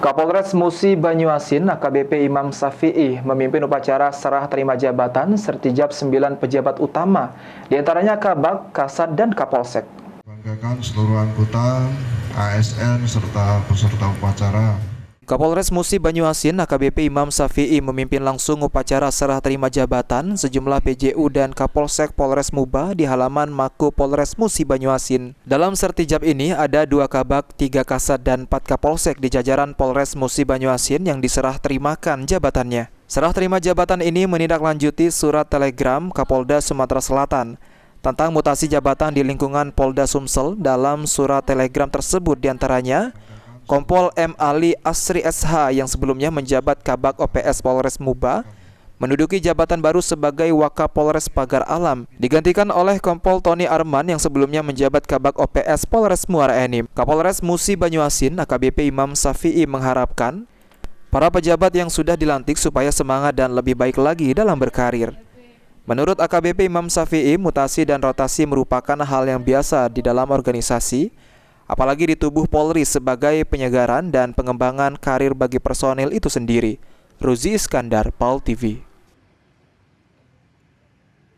Kapolres Musi Banyuasin AKBP Imam Safi'i memimpin upacara serah terima jabatan sertijab 9 pejabat utama, diantaranya Kabag, Kasat, dan Kapolsek. Banggakan seluruh anggota, ASN, serta peserta upacara. Kapolres Musi Banyuasin AKBP Imam Safi'i memimpin langsung upacara serah terima jabatan sejumlah PJU dan Kapolsek Polres Muba di halaman Mako Polres Musi Banyuasin. Dalam sertijab ini ada 2 Kabag, 3 Kasat, dan 4 Kapolsek di jajaran Polres Musi Banyuasin yang diserah terimakan jabatannya. Serah terima jabatan ini menindaklanjuti surat telegram Kapolda Sumatera Selatan tentang mutasi jabatan di lingkungan Polda Sumsel. Dalam surat telegram tersebut diantaranya Kompol M. Ali Asri SH yang sebelumnya menjabat Kabag OPS Polres Muba menduduki jabatan baru sebagai Wakapolres Pagar Alam, digantikan oleh Kompol Tony Arman yang sebelumnya menjabat Kabag OPS Polres Muara Enim. Kapolres Musi Banyuasin AKBP Imam Safi'i mengharapkan para pejabat yang sudah dilantik supaya semangat dan lebih baik lagi dalam berkarir. Menurut AKBP Imam Safi'i, mutasi dan rotasi merupakan hal yang biasa di dalam organisasi, apalagi di tubuh Polri sebagai penyegaran dan pengembangan karir bagi personil itu sendiri. Ruzi Iskandar, PAL TV.